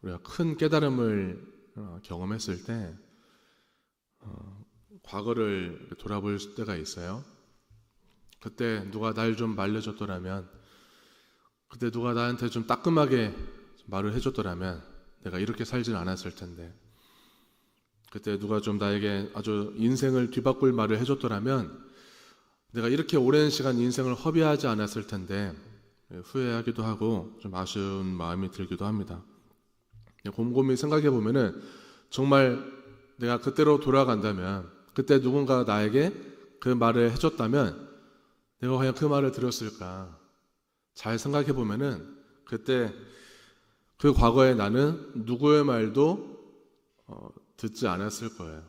우리가 큰 깨달음을 경험했을 때 과거를 돌아볼 때가 있어요. 그때 누가 날 좀 말려줬더라면, 그때 누가 나한테 좀 따끔하게 말을 해줬더라면 내가 이렇게 살진 않았을 텐데, 그때 누가 좀 나에게 아주 인생을 뒤바꿀 말을 해줬더라면 내가 이렇게 오랜 시간 인생을 허비하지 않았을 텐데 후회하기도 하고 좀 아쉬운 마음이 들기도 합니다. 곰곰이 생각해 보면은 정말 내가 그때로 돌아간다면, 그때 누군가 나에게 그 말을 해줬다면 내가 과연 그 말을 들었을까? 잘 생각해 보면은 그때 그 과거에 나는 누구의 말도 듣지 않았을 거예요.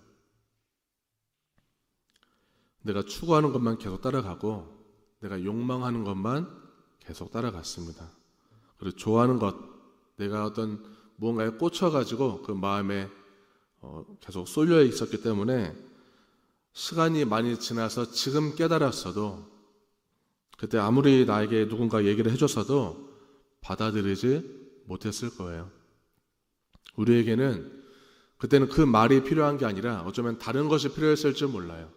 내가 추구하는 것만 계속 따라가고 내가 욕망하는 것만 계속 따라갔습니다. 그리고 좋아하는 것, 내가 어떤 무언가에 꽂혀가지고 그 마음에 계속 쏠려 있었기 때문에 시간이 많이 지나서 지금 깨달았어도, 그때 아무리 나에게 누군가 얘기를 해줬어도 받아들이지 못했을 거예요. 우리에게는 그때는 그 말이 필요한 게 아니라 어쩌면 다른 것이 필요했을지 몰라요.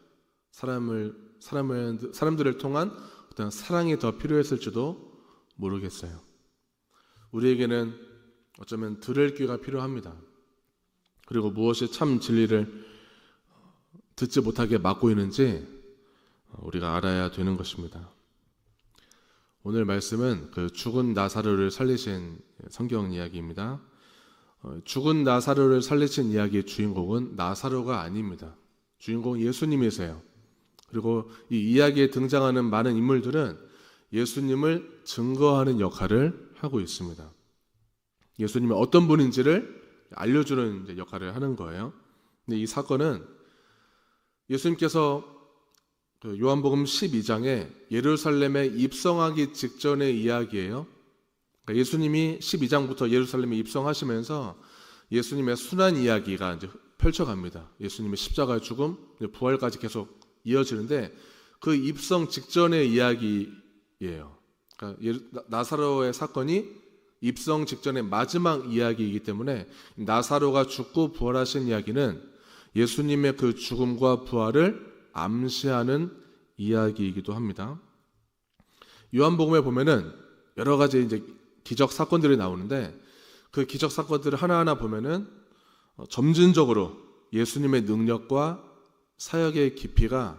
사람들을 통한 어떤 사랑이 더 필요했을지도 모르겠어요. 우리에게는 어쩌면 들을 귀가 필요합니다. 그리고 무엇이 참 진리를 듣지 못하게 막고 있는지 우리가 알아야 되는 것입니다. 오늘 말씀은 그 죽은 나사로를 살리신 성경 이야기입니다. 죽은 나사로를 살리신 이야기의 주인공은 나사로가 아닙니다. 주인공은 예수님이세요. 그리고 이 이야기에 등장하는 많은 인물들은 예수님을 증거하는 역할을 하고 있습니다. 예수님이 어떤 분인지를 알려주는 역할을 하는 거예요. 근데 이 사건은 예수님께서 요한복음 12장에 예루살렘에 입성하기 직전의 이야기예요. 그러니까 예수님이 12장부터 예루살렘에 입성하시면서 예수님의 순환 이야기가 이제 펼쳐갑니다. 예수님의 십자가 죽음, 부활까지 계속 이어지는데 그 입성 직전의 이야기예요. 그러니까 나사로의 사건이 입성 직전의 마지막 이야기이기 때문에 나사로가 죽고 부활하신 이야기는 예수님의 그 죽음과 부활을 암시하는 이야기이기도 합니다. 요한복음에 보면은 여러 가지 이제 기적 사건들이 나오는데 그 기적 사건들을 하나하나 보면은 점진적으로 예수님의 능력과 사역의 깊이를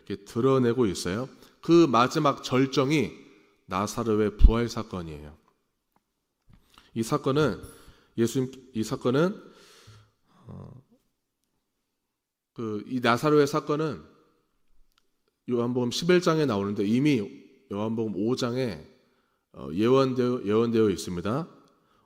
이렇게 드러내고 있어요. 그 마지막 절정이 나사로의 부활 사건이에요. 이 사건은 이 나사로의 사건은 요한복음 11장에 나오는데 이미 요한복음 5장에 예언되어 있습니다.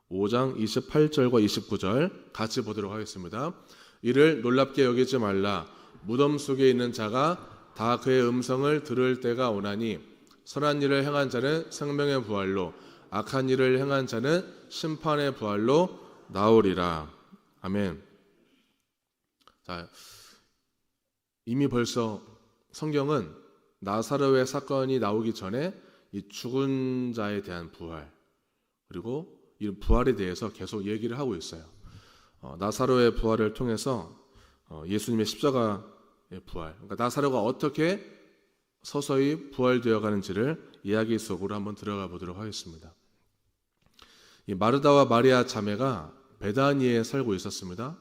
5장 28절과 29절 같이 보도록 하겠습니다. 이를 놀랍게 여기지 말라. 무덤 속에 있는 자가 다 그의 음성을 들을 때가 오나니 선한 일을 행한 자는 생명의 부활로, 악한 일을 행한 자는 심판의 부활로 나오리라. 아멘. 자, 이미 벌써 성경은 나사로의 사건이 나오기 전에 이 죽은 자에 대한 부활, 그리고 이 부활에 대해서 계속 얘기를 하고 있어요. 나사로의 부활을 통해서 예수님의 십자가의 부활, 그러니까 나사로가 어떻게 서서히 부활되어 가는지를 이야기 속으로 한번 들어가 보도록 하겠습니다. 이 마르다와 마리아 자매가 베다니에 살고 있었습니다.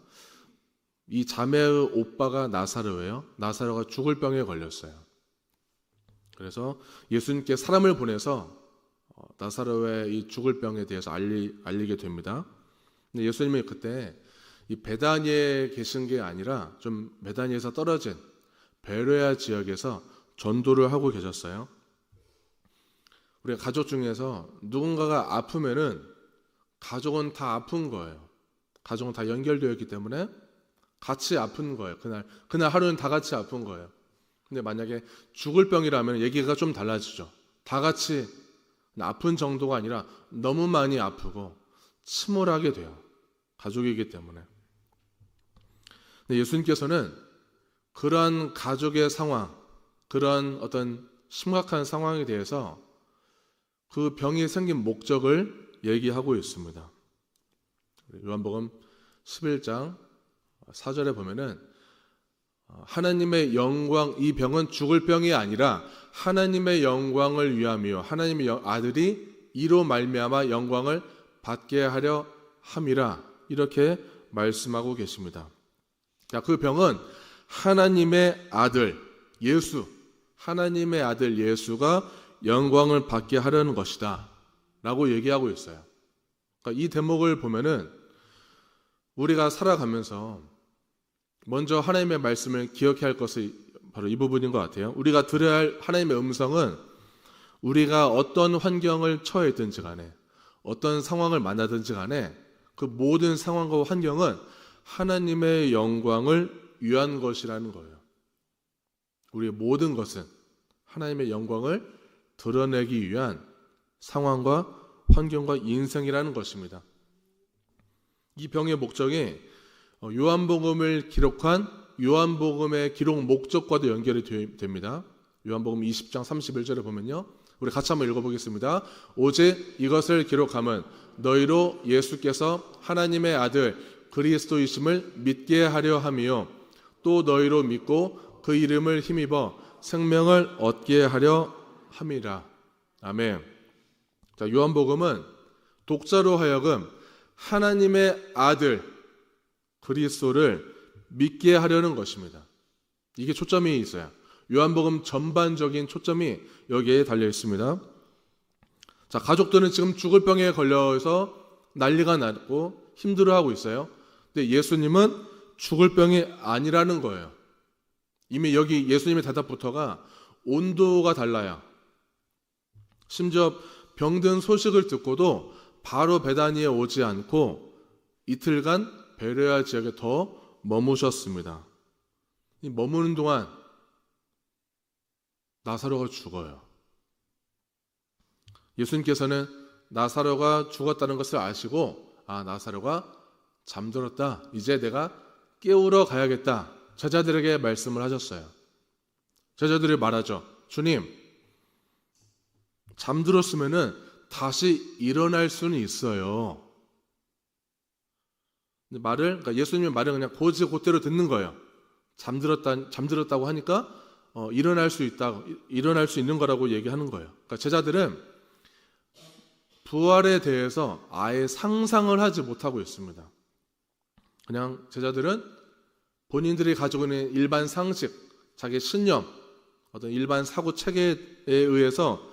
이 자매의 오빠가 나사로예요. 나사로가 죽을 병에 걸렸어요. 그래서 예수님께 사람을 보내서 나사로의 이 죽을 병에 대해서 알리게 됩니다. 근데 예수님이 그때 이 베다니에 계신 게 아니라 좀 베다니에서 떨어진 베레아 지역에서 전도를 하고 계셨어요. 우리가 가족 중에서 누군가가 아프면은 가족은 다 아픈 거예요. 가족은 다 연결되어 있기 때문에 같이 아픈 거예요. 그날 하루는 다 같이 아픈 거예요. 근데 만약에 죽을 병이라면 얘기가 좀 달라지죠. 다 같이 아픈 정도가 아니라 너무 많이 아프고 침울하게 돼요. 가족이기 때문에. 근데 예수님께서는 그러한 가족의 상황, 그러한 어떤 심각한 상황에 대해서 그 병이 생긴 목적을 얘기하고 있습니다. 요한복음 11장 4절에 보면은 하나님의 영광, 이 병은 죽을 병이 아니라 하나님의 영광을 위함이요 하나님의 아들이 이로 말미암아 영광을 받게 하려 함이라, 이렇게 말씀하고 계십니다. 그 병은 하나님의 아들 예수, 하나님의 아들 예수가 영광을 받게 하려는 것이다 라고 얘기하고 있어요. 그러니까 이 대목을 보면은 우리가 살아가면서 먼저 하나님의 말씀을 기억해야 할 것이 바로 이 부분인 것 같아요. 우리가 들어야 할 하나님의 음성은 우리가 어떤 환경을 처해 있든지 간에, 어떤 상황을 만나든지 간에 그 모든 상황과 환경은 하나님의 영광을 위한 것이라는 거예요. 우리의 모든 것은 하나님의 영광을 드러내기 위한 상황과 환경과 인생이라는 것입니다. 이 병의 목적이 요한복음을 기록한 요한복음의 기록 목적과도 연결이 됩니다. 요한복음 20장 31절에 보면요, 우리 같이 한번 읽어보겠습니다. 오직 이것을 기록함은 너희로 예수께서 하나님의 아들 그리스도이심을 믿게 하려 함이요 또 너희로 믿고 그 이름을 힘입어 생명을 얻게 하려 함이라. 아멘. 자, 요한복음은 독자로 하여금 하나님의 아들 그리스도를 믿게 하려는 것입니다. 이게 초점이 있어요. 요한복음 전반적인 초점이 여기에 달려 있습니다. 자, 가족들은 지금 죽을 병에 걸려서 난리가 났고 힘들어하고 있어요. 근데 예수님은 죽을 병이 아니라는 거예요. 이미 여기 예수님의 대답부터가 온도가 달라요. 심지어 병든 소식을 듣고도 바로 베다니에 오지 않고 이틀간 베레아 지역에 더 머무셨습니다. 이 머무는 동안 나사로가 죽어요. 예수님께서는 나사로가 죽었다는 것을 아시고, 나사로가 잠들었다, 이제 내가 깨우러 가야겠다, 제자들에게 말씀을 하셨어요. 제자들이 말하죠. 주님, 잠들었으면은 다시 일어날 수는 있어요. 그러니까 예수님의 말은 그냥 곧대로 듣는 거예요. 잠들었다고 하니까 일어날 수 있는 거라고 얘기하는 거예요. 그러니까 제자들은 부활에 대해서 아예 상상을 하지 못하고 있습니다. 그냥 제자들은 본인들이 가지고 있는 일반 상식, 자기 신념, 어떤 일반 사고 체계에 의해서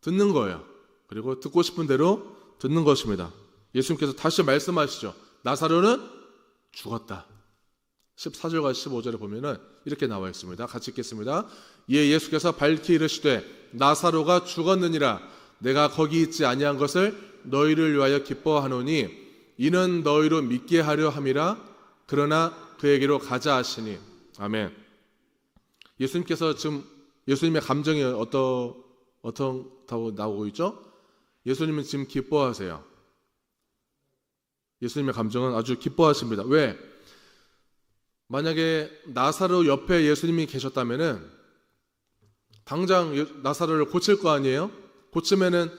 듣는 거예요. 그리고 듣고 싶은 대로 듣는 것입니다. 예수님께서 다시 말씀하시죠. 나사로는 죽었다. 14절과 15절에 보면은 이렇게 나와 있습니다. 같이 읽겠습니다. 이에 예수께서 밝히 이르시되 나사로가 죽었느니라. 내가 거기 있지 아니한 것을 너희를 위하여 기뻐하노니 이는 너희로 믿게 하려 함이라. 그러나 그에게로 가자 하시니. 아멘. 예수님께서 지금 예수님의 감정이 어떻다고 나오고 있죠? 예수님은 지금 기뻐하세요. 예수님의 감정은 아주 기뻐하십니다. 왜? 만약에 나사로 옆에 예수님이 계셨다면은 당장 나사로를 고칠 거 아니에요? 고치면은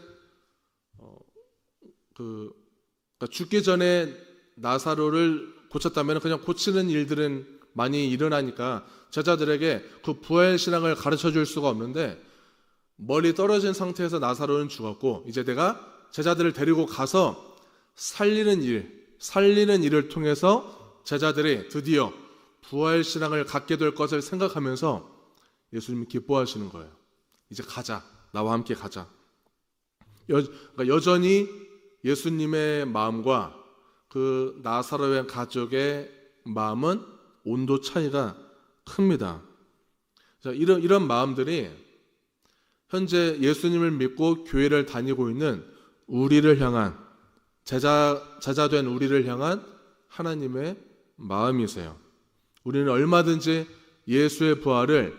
그러니까 죽기 전에 나사로를 고쳤다면 그냥 고치는 일들은 많이 일어나니까 제자들에게 그 부활 신앙을 가르쳐 줄 수가 없는데, 멀리 떨어진 상태에서 나사로는 죽었고 이제 내가 제자들을 데리고 가서 살리는 일을 통해서 제자들이 드디어 부활 신앙을 갖게 될 것을 생각하면서 예수님이 기뻐하시는 거예요. 이제 가자, 나와 함께 가자. 그러니까 여전히 예수님의 마음과 그 나사로의 가족의 마음은 온도 차이가 큽니다. 자, 이런 마음들이 현재 예수님을 믿고 교회를 다니고 있는 우리를 향한, 제자된 우리를 향한 하나님의 마음이세요. 우리는 얼마든지 예수의 부활을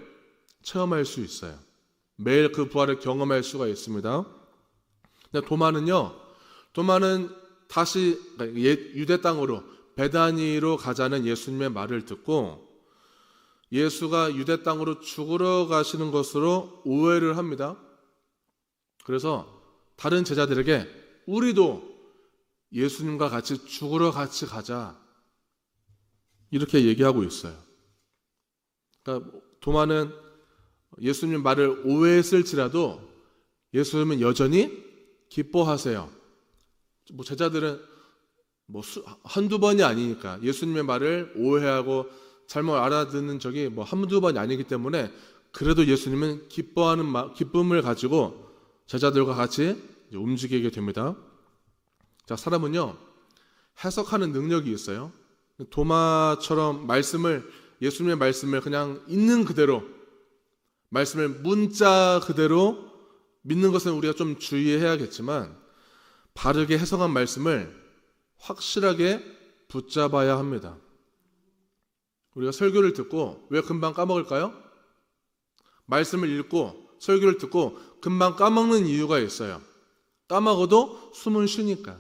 체험할 수 있어요. 매일 그 부활을 경험할 수가 있습니다. 도마는 다시 유대 땅으로 베다니로 가자는 예수님의 말을 듣고 예수가 유대 땅으로 죽으러 가시는 것으로 오해를 합니다. 그래서 다른 제자들에게 우리도 예수님과 같이 죽으러 같이 가자. 이렇게 얘기하고 있어요. 그러니까 도마는 예수님 말을 오해했을지라도 예수님은 여전히 기뻐하세요. 제자들은 한두 번이 아니니까 예수님의 말을 오해하고 잘못 알아듣는 적이 한두 번이 아니기 때문에 그래도 예수님은 기쁨을 가지고 제자들과 같이 움직이게 됩니다. 자, 사람은요, 해석하는 능력이 있어요. 도마처럼 예수님의 말씀을 그냥 있는 그대로, 말씀을 문자 그대로 믿는 것은 우리가 좀 주의해야겠지만, 바르게 해석한 말씀을 확실하게 붙잡아야 합니다. 우리가 설교를 듣고 왜 금방 까먹을까요? 말씀을 읽고 설교를 듣고 금방 까먹는 이유가 있어요. 까먹어도 숨은 쉬니까.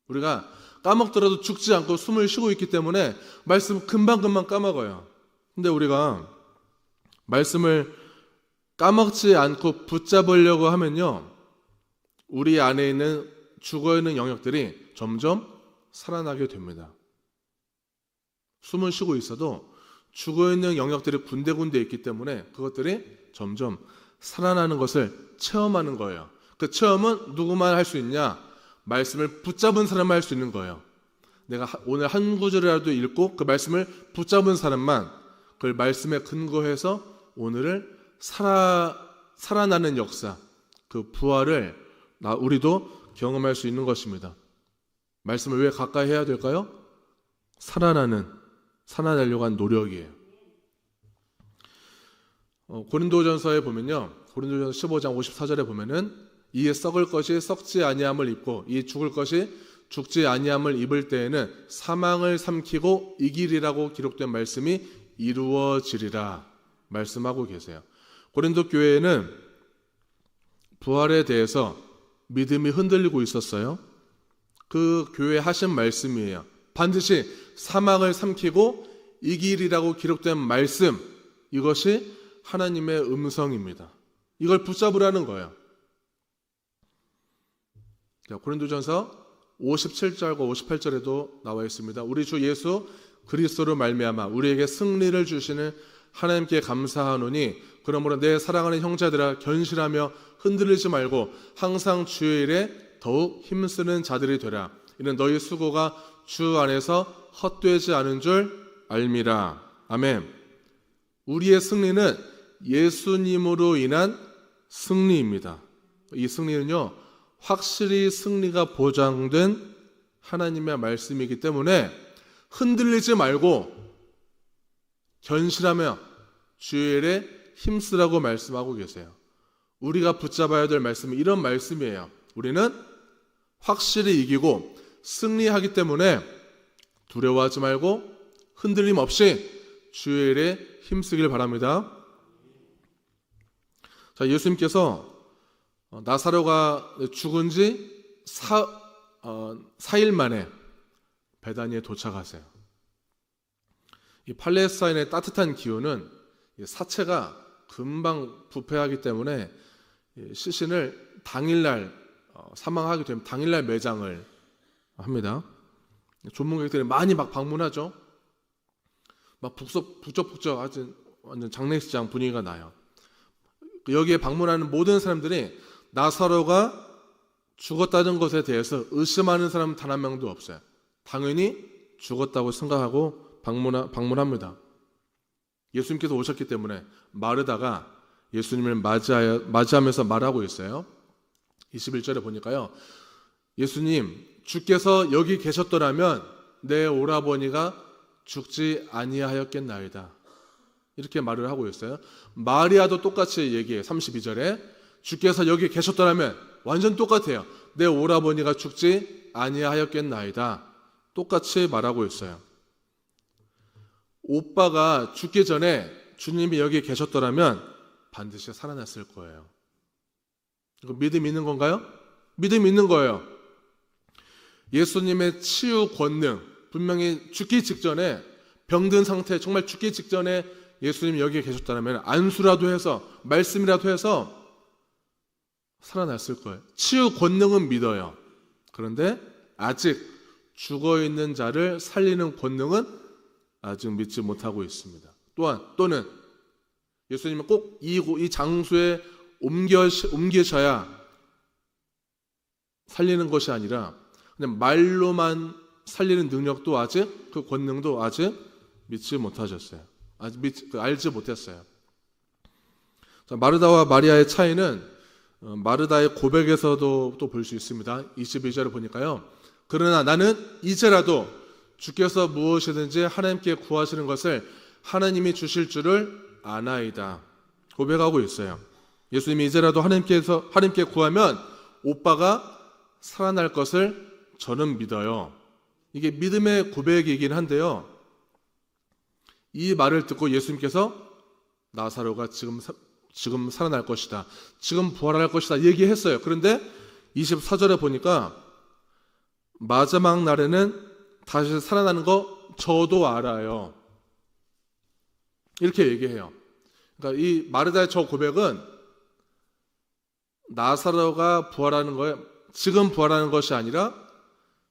우리가 까먹더라도 죽지 않고 숨을 쉬고 있기 때문에 말씀 금방 까먹어요. 근데 우리가 말씀을 까먹지 않고 붙잡으려고 하면요, 우리 안에 있는 죽어있는 영역들이 점점 살아나게 됩니다. 숨을 쉬고 있어도 죽어있는 영역들이 군데군데 있기 때문에 그것들이 점점 살아나는 것을 체험하는 거예요. 그 체험은 누구만 할 수 있냐? 말씀을 붙잡은 사람만 할 수 있는 거예요. 내가 오늘 한 구절이라도 읽고 그 말씀을 붙잡은 사람만 그 말씀에 근거해서 오늘을 살아나는 역사, 그 부활을 우리도 경험할 수 있는 것입니다. 말씀을 왜 가까이 해야 될까요? 살아나려고 한 노력이에요. 고린도전서에 보면요, 고린도전서 15장 54절에 보면은 이에 썩을 것이 썩지 아니함을 입고 이 죽을 것이 죽지 아니함을 입을 때에는 사망을 삼키고 이기리라고 기록된 말씀이 이루어지리라 말씀하고 계세요. 고린도 교회에는 부활에 대해서 믿음이 흔들리고 있었어요. 그 교회 하신 말씀이에요. 반드시 사망을 삼키고 이기리라고 기록된 말씀, 이것이 하나님의 음성입니다. 이걸 붙잡으라는 거예요. 고린도전서 57절과 58절에도 나와 있습니다. 우리 주 예수 그리스도로 말미암아 우리에게 승리를 주시는 하나님께 감사하노니 그러므로 내 사랑하는 형제들아 견실하며 흔들리지 말고 항상 주의 일에 더욱 힘쓰는 자들이 되라. 이는 너희 수고가 주 안에서 헛되지 않은 줄 알미라. 아멘. 우리의 승리는 예수님으로 인한 승리입니다. 이 승리는요, 확실히 승리가 보장된 하나님의 말씀이기 때문에 흔들리지 말고 견실하며 주의 일에 힘쓰라고 말씀하고 계세요. 우리가 붙잡아야 될 말씀은 이런 말씀이에요. 우리는 확실히 이기고 승리하기 때문에 두려워하지 말고 흔들림 없이 주의 일에 힘쓰길 바랍니다. 자, 예수님께서 나사로가 죽은 지 4일 만에 베다니에 도착하세요. 이 팔레스타인의 따뜻한 기후는 사체가 금방 부패하기 때문에 시신을 당일날 사망하게 되면 당일날 매장을 합니다. 조문객들이 많이 방문하죠. 북적북적 아주 완전 장례식장 분위기가 나요. 여기에 방문하는 모든 사람들이 나사로가 죽었다는 것에 대해서 의심하는 사람 단 한 명도 없어요. 당연히 죽었다고 생각하고 방문합니다. 예수님께서 오셨기 때문에 마르다가 예수님을 맞이하면서 말하고 있어요. 21절에 보니까요, 예수님, 주께서 여기 계셨더라면 내 오라버니가 죽지 아니하였겠나이다. 이렇게 말을 하고 있어요. 마리아도 똑같이 얘기해요. 32절에 주께서 여기 계셨더라면, 완전 똑같아요. 내 오라버니가 죽지 아니하였겠나이다. 똑같이 말하고 있어요. 오빠가 죽기 전에 주님이 여기 계셨더라면 반드시 살아났을 거예요. 이거 믿음 있는 건가요? 믿음 있는 거예요. 예수님의 치유 권능, 분명히 죽기 직전에, 병든 상태, 정말 죽기 직전에 예수님이 여기에 계셨다면 안수라도 해서, 말씀이라도 해서 살아났을 거예요. 치유 권능은 믿어요. 그런데 아직 죽어있는 자를 살리는 권능은 아직 믿지 못하고 있습니다. 또는 예수님은 꼭 이 장소에 옮기셔야 살리는 것이 아니라 그냥 말로만 살리는 능력도 아직, 그 권능도 아직 믿지 못하셨어요. 아직 알지 못했어요. 자, 마르다와 마리아의 차이는 마르다의 고백에서도 또 볼 수 있습니다. 22절을 보니까요. 그러나 나는 이제라도 주께서 무엇이든지 하나님께 구하시는 것을 하나님이 주실 줄을 아나이다. 고백하고 있어요. 예수님이 이제라도 하나님께 구하면 오빠가 살아날 것을 저는 믿어요. 이게 믿음의 고백이긴 한데요. 이 말을 듣고 예수님께서 나사로가 지금 살아날 것이다. 지금 부활할 것이다. 얘기했어요. 그런데 24절에 보니까 마지막 날에는 다시 살아나는 거 저도 알아요. 이렇게 얘기해요. 그러니까 이 마르다의 저 고백은 나사로가 부활하는 거에 지금 부활하는 것이 아니라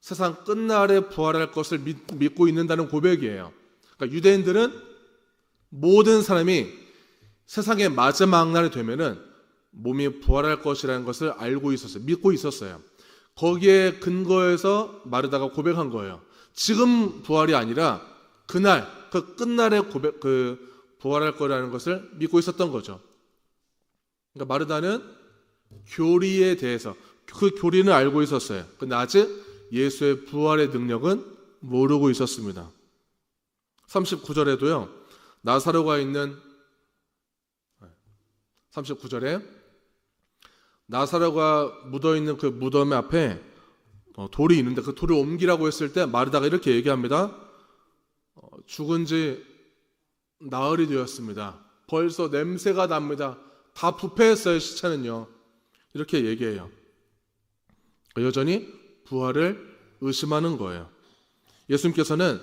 세상 끝날에 부활할 것을 믿고 있는다는 고백이에요. 그러니까 유대인들은 모든 사람이 세상의 마지막 날이 되면은 몸이 부활할 것이라는 것을 알고 있었어요. 믿고 있었어요. 거기에 근거해서 마르다가 고백한 거예요. 지금 부활이 아니라 그날, 그 끝날에 부활할 거라는 것을 믿고 있었던 거죠. 그러니까 마르다는 교리에 대해서 그 교리는 알고 있었어요. 근데 아직 예수의 부활의 능력은 모르고 있었습니다. 39절에도요. 나사로가 있는 39절에 나사로가 묻어있는 그 무덤 앞에 돌이 있는데 그 돌을 옮기라고 했을 때 마르다가 이렇게 얘기합니다. 죽은 지 나흘이 되었습니다. 벌써 냄새가 납니다. 다 부패했어요. 시체는요. 이렇게 얘기해요. 여전히 부활을 의심하는 거예요. 예수님께서는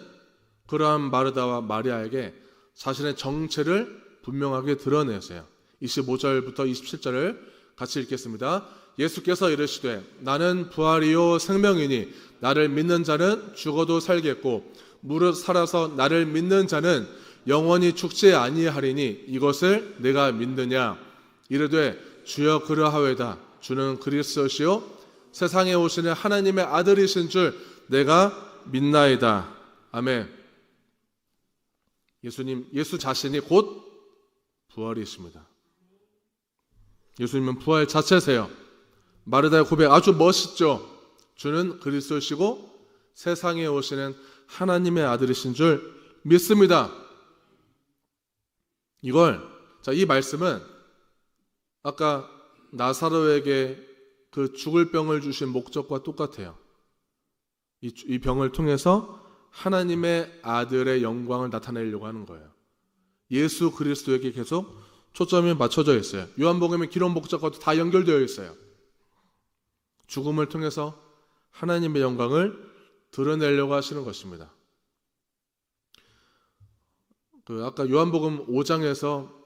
그러한 마르다와 마리아에게 자신의 정체를 분명하게 드러내세요. 25절부터 27절을 같이 읽겠습니다. 예수께서 이르시되 나는 부활이요 생명이니 나를 믿는 자는 죽어도 살겠고 무릇 살아서 나를 믿는 자는 영원히 죽지 아니하리니 이것을 내가 믿느냐. 이르되 주여 그러하외다. 주는 그리스도시요 세상에 오시는 하나님의 아들이신 줄 내가 믿나이다. 아멘. 예수 자신이 곧 부활이십니다. 예수님은 부활 자체세요. 마르다의 고백 아주 멋있죠. 주는 그리스도시고 세상에 오시는 하나님의 아들이신 줄 믿습니다. 이 말씀은 아까 나사로에게 그 죽을 병을 주신 목적과 똑같아요. 이 병을 통해서 하나님의 아들의 영광을 나타내려고 하는 거예요. 예수 그리스도에게 계속 초점이 맞춰져 있어요. 요한복음의 기록 목적과도 다 연결되어 있어요. 죽음을 통해서 하나님의 영광을 드러내려고 하시는 것입니다. 아까 요한복음 5장에서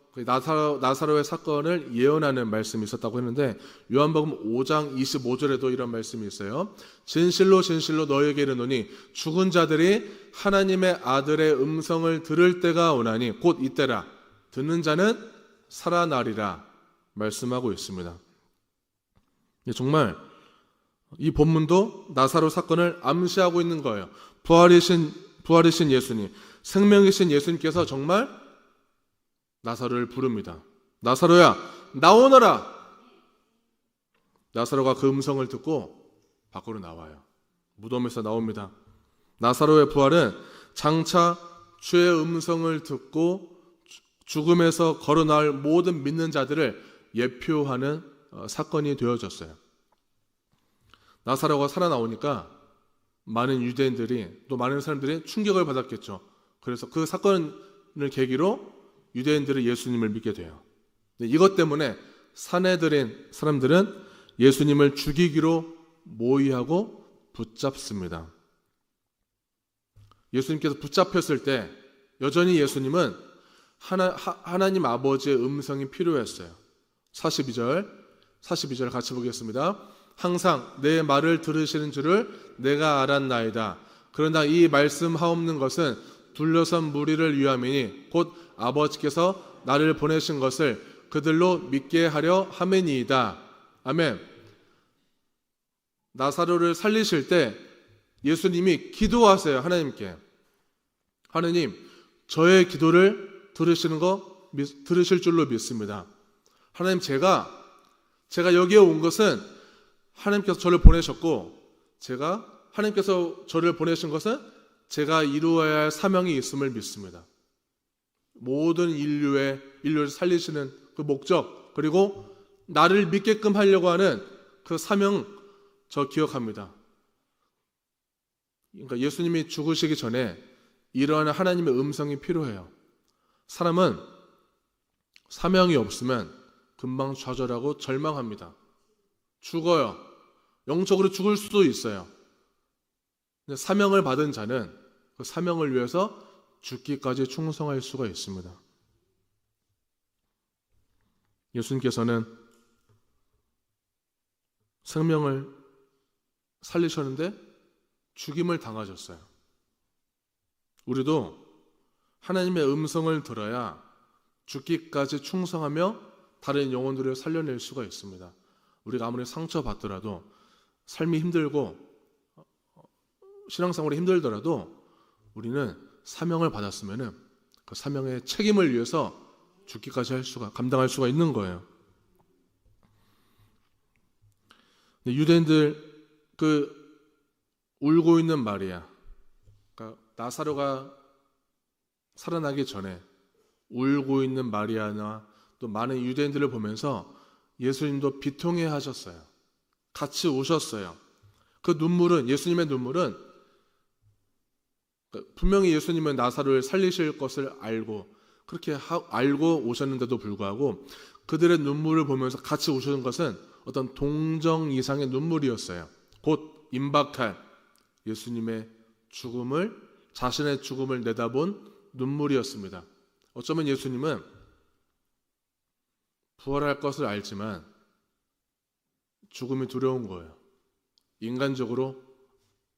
나사로의 사건을 예언하는 말씀이 있었다고 했는데 요한복음 5장 25절에도 이런 말씀이 있어요. 진실로 진실로 너희에게 이르노니 죽은 자들이 하나님의 아들의 음성을 들을 때가 오나니 곧 이때라. 듣는 자는 살아나리라 말씀하고 있습니다. 정말 이 본문도 나사로 사건을 암시하고 있는 거예요. 부활이신 예수님, 생명이신 예수님께서 정말 나사로를 부릅니다. 나사로야 나오너라. 나사로가 그 음성을 듣고 밖으로 나와요. 무덤에서 나옵니다. 나사로의 부활은 장차 주의 음성을 듣고 죽음에서 걸어 나올 모든 믿는 자들을 예표하는 사건이 되어졌어요. 나사로가 살아나오니까 많은 유대인들이 또 많은 사람들이 충격을 받았겠죠. 그래서 그 사건을 계기로 유대인들은 예수님을 믿게 돼요. 이것 때문에 산헤드린 사람들은 예수님을 죽이기로 모의하고 붙잡습니다. 예수님께서 붙잡혔을 때 여전히 예수님은 하나님 아버지의 음성이 필요했어요. 42절 같이 보겠습니다. 항상 내 말을 들으시는 줄을 내가 알았나이다. 그러나 이 말씀하옵는 것은 둘러선 무리를 위함이니 곧 아버지께서 나를 보내신 것을 그들로 믿게 하려 함이니이다. 아멘. 나사로를 살리실 때 예수님이 기도하세요. 하나님께. 하나님, 저의 기도를 들으실 줄로 믿습니다. 하나님, 제가 여기에 온 것은 하나님께서 저를 보내셨고, 하나님께서 저를 보내신 것은 제가 이루어야 할 사명이 있음을 믿습니다. 모든 인류를 살리시는 그 목적, 그리고 나를 믿게끔 하려고 하는 그 사명, 저 기억합니다. 그러니까 예수님이 죽으시기 전에 이러한 하나님의 음성이 필요해요. 사람은 사명이 없으면 금방 좌절하고 절망합니다. 죽어요. 영적으로 죽을 수도 있어요. 사명을 받은 자는 그 사명을 위해서 죽기까지 충성할 수가 있습니다. 예수님께서는 생명을 살리셨는데 죽임을 당하셨어요. 우리도 하나님의 음성을 들어야 죽기까지 충성하며 다른 영혼들을 살려낼 수가 있습니다. 우리가 아무리 상처받더라도, 삶이 힘들고 신앙생활이 힘들더라도 우리는 사명을 받았으면 그 사명의 책임을 위해서 죽기까지 감당할 수가 있는 거예요. 유대인들 울고 있는 마리아, 그러니까 나사로가 살아나기 전에 울고 있는 마리아나 또 많은 유대인들을 보면서 예수님도 비통해 하셨어요. 같이 우셨어요. 그 눈물은, 예수님의 눈물은 분명히 예수님은 나사로를 살리실 것을 그렇게 알고 오셨는데도 불구하고 그들의 눈물을 보면서 같이 우시는 것은 어떤 동정 이상의 눈물이었어요. 곧 임박할 예수님의 자신의 죽음을 내다본 눈물이었습니다. 어쩌면 예수님은 부활할 것을 알지만 죽음이 두려운 거예요. 인간적으로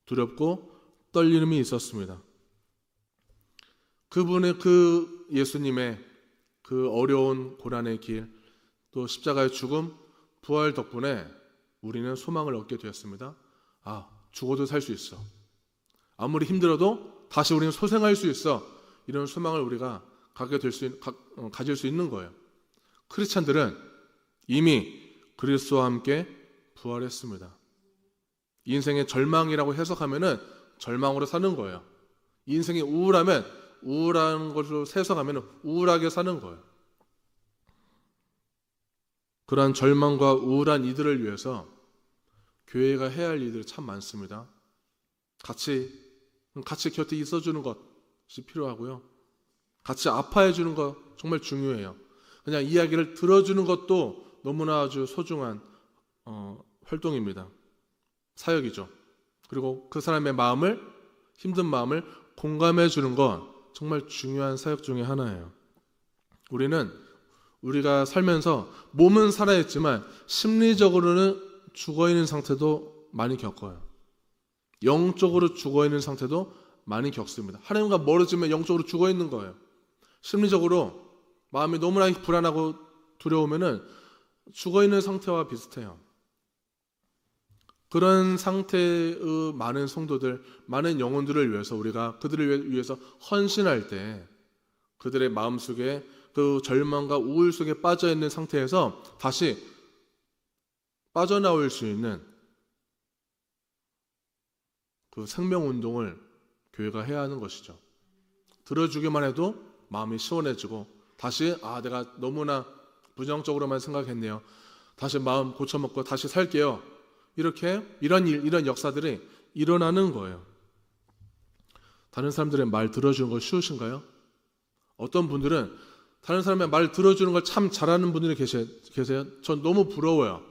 두렵고 떨림이 있었습니다. 그 예수님의 그 어려운 고난의 길, 또 십자가의 죽음, 부활 덕분에 우리는 소망을 얻게 되었습니다. 죽어도 살 수 있어. 아무리 힘들어도 다시 우리는 소생할 수 있어. 이런 소망을 우리가 가질 수 있는 거예요. 크리스찬들은 이미 그리스도와 함께 부활했습니다. 인생의 절망이라고 해석하면은 절망으로 사는 거예요. 인생이 우울하면 우울한 것으로 해석하면 우울하게 사는 거예요. 그러한 절망과 우울한 이들을 위해서 교회가 해야 할 일들이 참 많습니다. 같이 곁에 있어주는 것이 필요하고요. 같이 아파해 주는 것 정말 중요해요. 그냥 이야기를 들어주는 것도 너무나 아주 소중한 활동입니다. 사역이죠. 그리고 그 사람의 힘든 마음을 공감해 주는 건 정말 중요한 사역 중에 하나예요. 우리가 살면서 몸은 살아있지만 심리적으로는 죽어있는 상태도 많이 겪어요. 영적으로 죽어있는 상태도 많이 겪습니다. 하나님과 멀어지면 영적으로 죽어있는 거예요. 심리적으로 마음이 너무나 불안하고 두려우면은 죽어있는 상태와 비슷해요. 그런 상태의 많은 성도들, 많은 영혼들을 위해서 우리가 그들을 위해서 헌신할 때 그들의 마음속에 그 절망과 우울 속에 빠져있는 상태에서 다시 빠져나올 수 있는 그 생명운동을 교회가 해야 하는 것이죠. 들어주기만 해도 마음이 시원해지고 다시 내가 너무나 부정적으로만 생각했네요. 다시 마음 고쳐먹고 다시 살게요. 이런 역사들이 일어나는 거예요. 다른 사람들의 말 들어주는 거 쉬우신가요? 어떤 분들은 다른 사람의 말 들어주는 걸 참 잘하는 분들이 계세요. 전 너무 부러워요.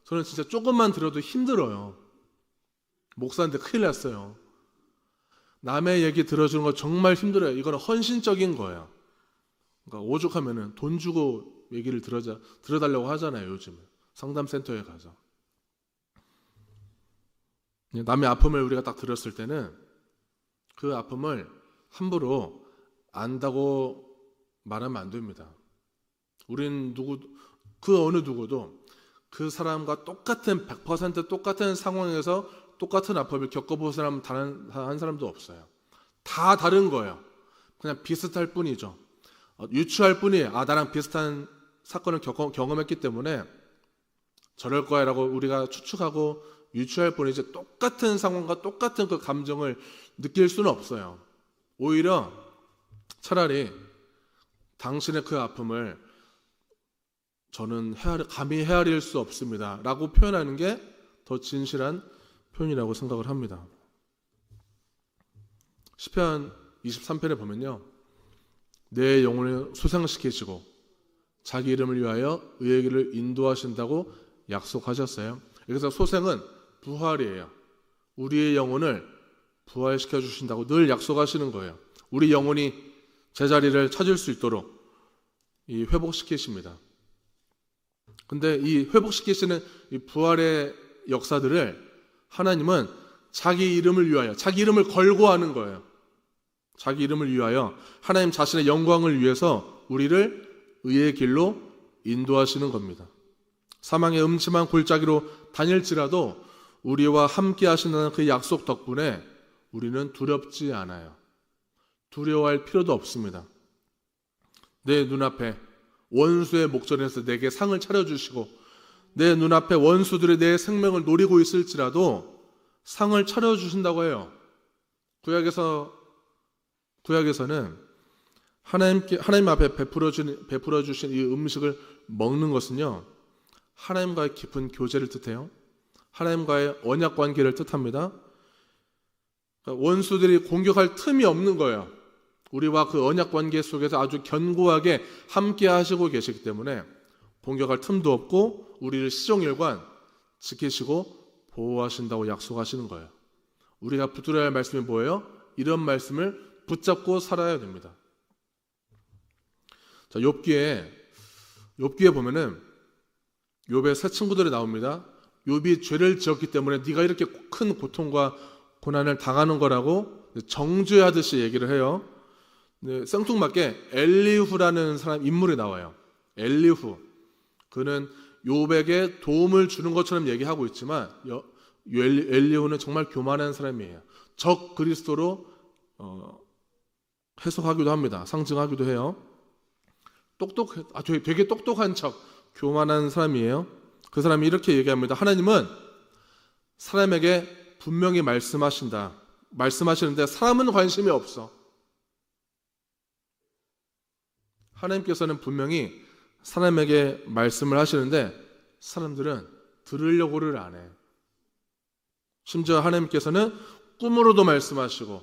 저는 진짜 조금만 들어도 힘들어요. 목사인데 큰일 났어요. 남의 얘기 들어주는 거 정말 힘들어요. 이거는 헌신적인 거예요. 그러니까 오죽하면은 돈 주고 얘기를 들어달라고 하잖아요. 요즘은 상담센터에 가서. 남의 아픔을 우리가 딱 들었을 때는 그 아픔을 함부로 안다고 말하면 안 됩니다. 우린 그 어느 누구도 그 사람과 똑같은 100% 똑같은 상황에서 똑같은 아픔을 겪어본 사람 단 한 사람도 없어요. 다 다른 거예요. 그냥 비슷할 뿐이죠. 유추할 뿐이에요. 나랑 비슷한 사건을 경험했기 때문에 저럴 거야 라고 우리가 추측하고 유추할 뿐이지 똑같은 상황과 똑같은 그 감정을 느낄 수는 없어요. 오히려 차라리 당신의 그 아픔을 저는 감히 헤아릴 수 없습니다 라고 표현하는 게 더 진실한 표현이라고 생각을 합니다. 시편 23편에 보면요, 내 영혼을 소생시키시고 자기 이름을 위하여 의의 길을 인도하신다고 약속하셨어요. 그래서 소생은 부활이에요. 우리의 영혼을 부활시켜 주신다고 늘 약속하시는 거예요. 우리 영혼이 제자리를 찾을 수 있도록 회복시키십니다. 근데 이 회복시키시는 이 부활의 역사들을 하나님은 자기 이름을 위하여, 자기 이름을 걸고 하는 거예요. 자기 이름을 위하여 하나님 자신의 영광을 위해서 우리를 의의 길로 인도하시는 겁니다. 사망의 음침한 골짜기로 다닐지라도 우리와 함께 하신다는 그 약속 덕분에 우리는 두렵지 않아요. 두려워할 필요도 없습니다. 내 눈앞에 원수의 목전에서 내게 상을 차려주시고 내 눈앞에 원수들이 내 생명을 노리고 있을지라도 상을 차려주신다고 해요. 구약에서는 하나님 앞에 베풀어 주신 이 음식을 먹는 것은요, 하나님과의 깊은 교제를 뜻해요. 하나님과의 언약 관계를 뜻합니다. 그러니까 원수들이 공격할 틈이 없는 거예요. 우리와 그 언약 관계 속에서 아주 견고하게 함께 하시고 계시기 때문에 공격할 틈도 없고 우리를 시종일관 지키시고 보호하신다고 약속하시는 거예요. 우리가 붙들어야 할 말씀이 뭐예요? 이런 말씀을 붙잡고 살아야 됩니다. 자, 욥기에 보면은 욥의 세 친구들이 나옵니다. 욥이 죄를 지었기 때문에 네가 이렇게 큰 고통과 고난을 당하는 거라고 정죄하듯이 얘기를 해요. 생뚱맞게 엘리후라는 사람 인물이 나와요. 엘리후. 그는 욥에게 도움을 주는 것처럼 얘기하고 있지만 엘리후는 정말 교만한 사람이에요. 적 그리스도로 해석하기도 합니다. 상징하기도 해요. 되게 똑똑한 척, 교만한 사람이에요. 그 사람이 이렇게 얘기합니다. 하나님은 사람에게 분명히 말씀하시는데 사람은 관심이 없어. 하나님께서는 분명히 사람에게 말씀을 하시는데 사람들은 들으려고를 안 해. 심지어 하나님께서는 꿈으로도 말씀하시고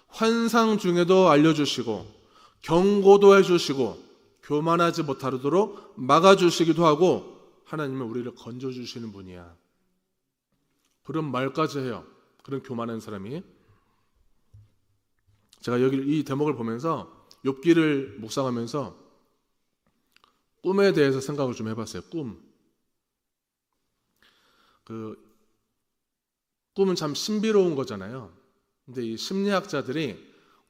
환상 중에도 알려주시고 경고도 해주시고 교만하지 못하도록 막아주시기도 하고 하나님은 우리를 건져주시는 분이야. 그런 말까지 해요. 그런 교만한 사람이. 제가 여기 이 대목을 보면서 욥기를 묵상하면서 꿈에 대해서 생각을 좀 해봤어요. 꿈은 참 신비로운 거잖아요. 근데 이 심리학자들이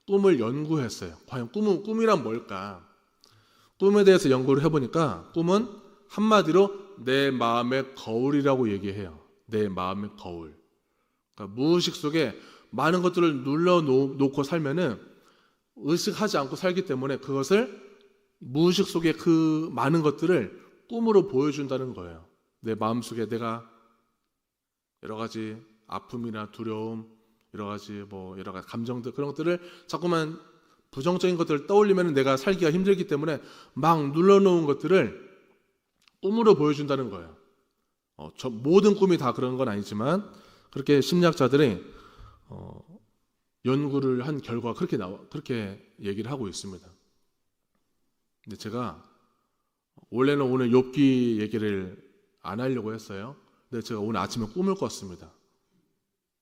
꿈을 연구했어요. 과연 꿈이란 뭘까? 꿈에 대해서 연구를 해보니까 꿈은 한마디로 내 마음의 거울이라고 얘기해요. 내 마음의 거울. 그러니까 무의식 속에 많은 것들을 눌러놓고 살면은 의식하지 않고 살기 때문에 그것을 무의식 속에 그 많은 것들을 꿈으로 보여준다는 거예요. 내 마음속에 내가 여러 가지 아픔이나 두려움, 여러 가지 감정들, 그런 것들을 자꾸만 부정적인 것들을 떠올리면 내가 살기가 힘들기 때문에 막 눌러놓은 것들을 꿈으로 보여준다는 거예요. 모든 꿈이 다 그런 건 아니지만 그렇게 심리학자들이 연구를 한 결과 그렇게 얘기를 하고 있습니다. 근데 제가 원래는 오늘 욥기 얘기를 안 하려고 했어요. 근데 제가 오늘 아침에 꿈을 꿨습니다.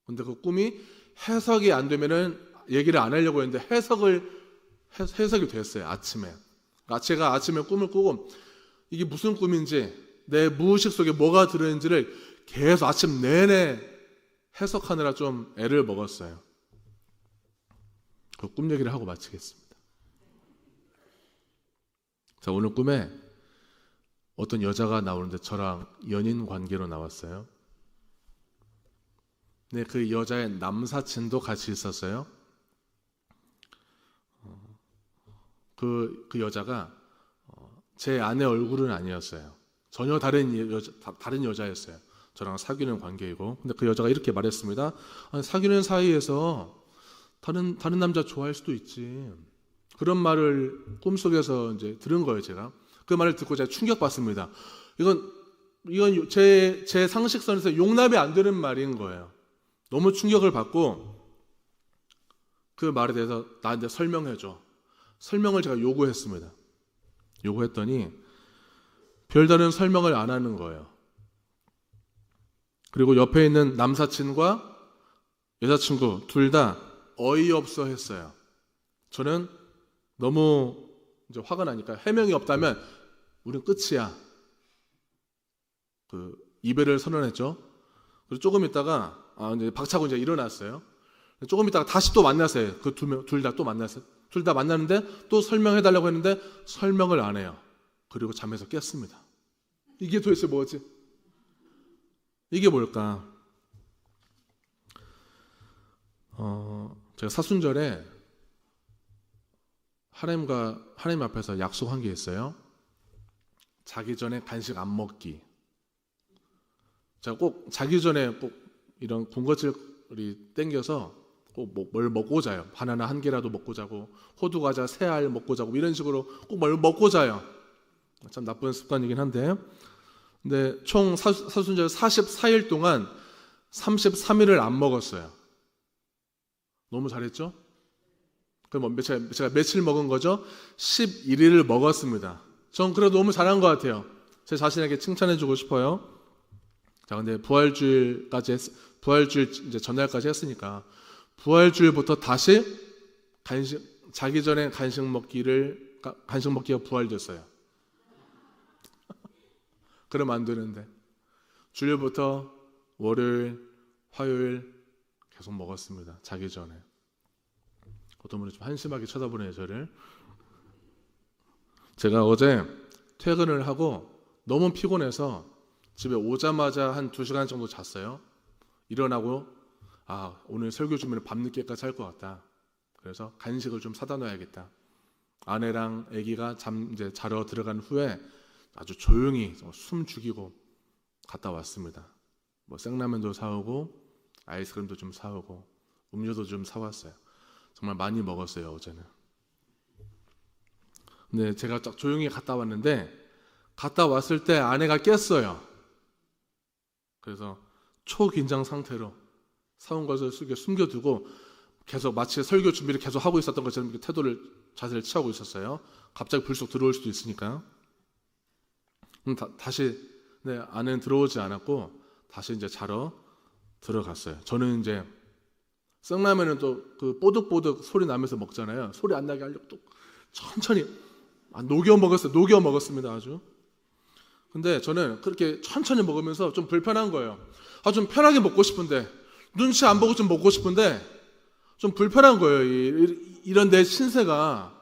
근데 그 꿈이 해석이 안 되면은 얘기를 안 하려고 했는데 해석이 됐어요. 아침에. 그러니까 제가 아침에 꿈을 꾸고 이게 무슨 꿈인지 내 무의식 속에 뭐가 들어있는지를 계속 아침 내내 해석하느라 좀 애를 먹었어요. 그 꿈 얘기를 하고 마치겠습니다. 자, 오늘 꿈에 어떤 여자가 나오는데 저랑 연인 관계로 나왔어요. 근데 그 여자의 남사친도 같이 있었어요. 그 여자가 제 아내 얼굴은 아니었어요. 전혀 다른 여자였어요. 저랑 사귀는 관계이고. 근데 그 여자가 이렇게 말했습니다. 아니, 사귀는 사이에서 다른 남자 좋아할 수도 있지. 그런 말을 꿈속에서 이제 들은 거예요, 제가. 그 말을 듣고 제가 충격받습니다. 이건 제 상식선에서 용납이 안 되는 말인 거예요. 너무 충격을 받고 그 말에 대해서 나한테 설명해줘. 설명을 제가 요구했습니다. 요구했더니 별다른 설명을 안 하는 거예요. 그리고 옆에 있는 남사친과 여자친구 둘 다 어이없어 했어요. 저는 너무 이제 화가 나니까 해명이 없다면 우린 끝이야. 그 이별을 선언했죠. 그리고 조금 있다가 이제 박차고 이제 일어났어요. 조금 있다가 다시 또 만났어요. 그 둘 다 또 만났어요. 둘 다 만나는데 또 설명해달라고 했는데 설명을 안 해요. 그리고 잠에서 깼습니다. 이게 도대체 뭐지? 이게 뭘까? 제가 사순절에 하나님 앞에서 약속한 게 있어요. 자기 전에 간식 안 먹기. 제가 꼭 자기 전에 꼭 이런 군것질이 땡겨서 꼭 뭘 먹고 자요. 바나나 한 개라도 먹고 자고 호두 과자 3알 먹고 자고 이런 식으로 꼭 뭘 먹고 자요. 참 나쁜 습관이긴 한데, 근데 총 사순절 44일 동안 33일을 안 먹었어요. 너무 잘했죠? 그럼 제가 며칠 먹은 거죠? 11일을 먹었습니다. 전 그래도 너무 잘한 것 같아요. 제 자신에게 칭찬해주고 싶어요. 자, 근데 부활주일 이제 전날까지 했으니까 부활주일부터 다시 자기 전에 간식 먹기가 부활됐어요. 그러면 안 되는데 주일부터 월요일, 화요일 계속 먹었습니다. 자기 전에. 어떤 분이 좀 한심하게 쳐다보네요, 저를. 제가 어제 퇴근을 하고 너무 피곤해서 집에 오자마자 한 2시간 정도 잤어요. 일어나고 오늘 설교 주면 밤늦게까지 할 것 같다. 그래서 간식을 좀 사다 놔야겠다. 아내랑 아기가 이제 자러 들어간 후에 아주 조용히 숨 죽이고 갔다 왔습니다. 뭐 생라면도 사오고 아이스크림도 좀 사오고 음료도 좀 사왔어요. 정말 많이 먹었어요, 어제는. 근데 제가 딱 조용히 갔다 왔는데 갔다 왔을 때 아내가 깼어요. 그래서 초긴장 상태로 사온 것을 숨겨두고 계속 마치 설교 준비를 계속 하고 있었던 것처럼 이렇게 자세를 취하고 있었어요. 갑자기 불쑥 들어올 수도 있으니까. 다시 아내는 들어오지 않았고 다시 이제 자러 들어갔어요. 저는 이제 생라면은 또 그 뽀득뽀득 소리 나면서 먹잖아요. 소리 안 나게 하려고 또 천천히 녹여 먹었습니다, 아주. 근데 저는 그렇게 천천히 먹으면서 좀 불편한 거예요. 좀 편하게 먹고 싶은데 눈치 안 보고 좀 먹고 싶은데 좀 불편한 거예요. 이런 내 신세가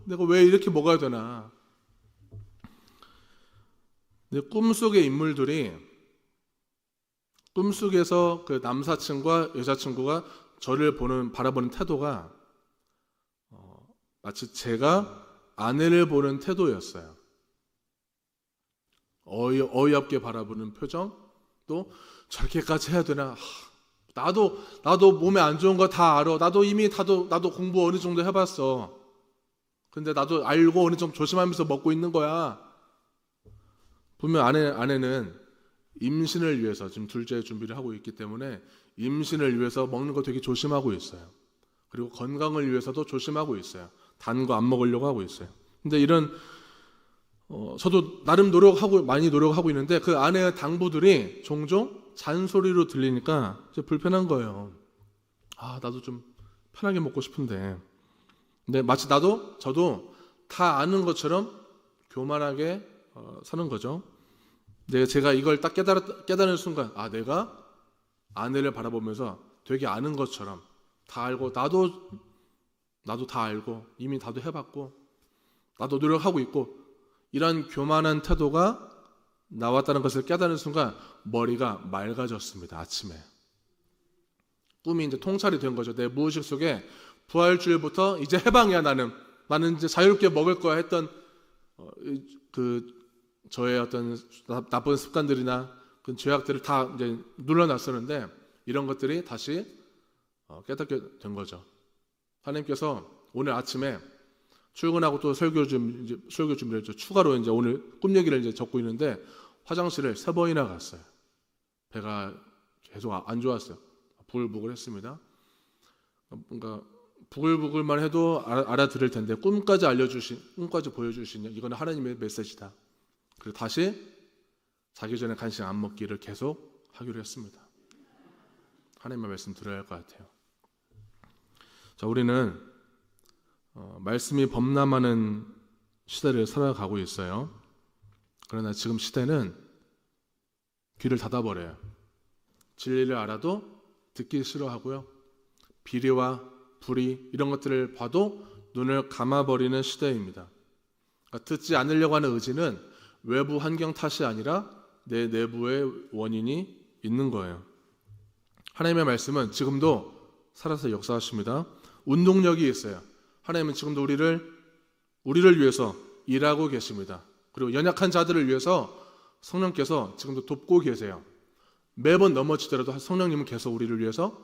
내가 왜 이렇게 먹어야 되나. 근데 꿈속의 인물들이 꿈속에서 그 남사친과 여자친구가 저를 바라보는 태도가 마치 제가 아내를 보는 태도였어요. 어이없게 바라보는 표정, 또 저렇게까지 해야 되나? 나도 몸에 안 좋은 거 다 알아. 나도 공부 어느 정도 해봤어. 근데 나도 알고 어느 정도 조심하면서 먹고 있는 거야. 보면 아내는 임신을 위해서 지금 둘째 준비를 하고 있기 때문에 임신을 위해서 먹는 거 되게 조심하고 있어요. 그리고 건강을 위해서도 조심하고 있어요. 단 거 안 먹으려고 하고 있어요. 근데 이런 저도 나름 많이 노력하고 있는데 그 아내의 당부들이 종종 잔소리로 들리니까 불편한 거예요. 나도 좀 편하게 먹고 싶은데. 근데 마치 저도 다 아는 것처럼 교만하게 사는 거죠. 제가 이걸 딱 깨달은 순간 내가 아내를 바라보면서 되게 아는 것처럼 다 알고 나도 다 알고 이미 다도 해봤고 나도 노력하고 있고 이런 교만한 태도가 나왔다는 것을 깨닫는 순간 머리가 맑아졌습니다. 아침에 꿈이 이제 통찰이 된 거죠. 내 무의식 속에 부활주일부터 이제 해방이야. 나는 이제 자유롭게 먹을 거야 했던 저의 어떤 나쁜 습관들이나 그 죄악들을 다 이제 눌러놨었는데 이런 것들이 다시 깨닫게 된 거죠. 하나님께서 오늘 아침에 출근하고 또 설교 준비를 추가로 이제 오늘 꿈 얘기를 이제 적고 있는데 화장실을 3번이나 갔어요. 배가 계속 안 좋았어요. 부글부글했습니다. 뭔가 부글부글만 해도 알아들을 텐데 꿈까지 보여주신 이거는 하나님의 메시지다. 그리고 다시 자기 전에 간식 안 먹기를 계속 하기로 했습니다. 하나님의 말씀 들어야 할 것 같아요. 자, 우리는 말씀이 범람하는 시대를 살아가고 있어요. 그러나 지금 시대는 귀를 닫아버려요. 진리를 알아도 듣기 싫어하고요. 비리와 불의 이런 것들을 봐도 눈을 감아버리는 시대입니다. 그러니까 듣지 않으려고 하는 의지는 외부 환경 탓이 아니라 내 내부의 원인이 있는 거예요. 하나님의 말씀은 지금도 살아서 역사하십니다. 운동력이 있어요. 하나님은 지금도 우리를 위해서 일하고 계십니다. 그리고 연약한 자들을 위해서 성령께서 지금도 돕고 계세요. 매번 넘어지더라도 성령님은 계속 우리를 위해서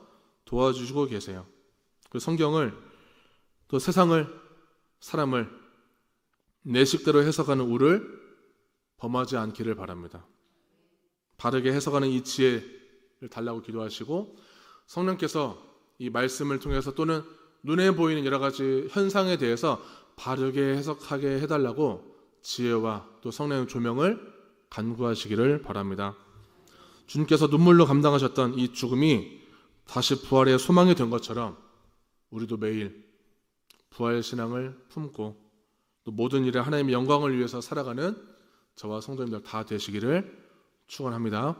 도와주시고 계세요. 그 성경을 또 세상을 사람을 내 식대로 해석하는 우를 범하지 않기를 바랍니다. 바르게 해석하는 이 지혜를 달라고 기도하시고 성령께서 이 말씀을 통해서 또는 눈에 보이는 여러 가지 현상에 대해서 바르게 해석하게 해달라고 지혜와 또 성령의 조명을 간구하시기를 바랍니다. 주님께서 눈물로 감당하셨던 이 죽음이 다시 부활의 소망이 된 것처럼 우리도 매일 부활 신앙을 품고 또 모든 일에 하나님의 영광을 위해서 살아가는 저와 성도님들 다 되시기를 축원합니다.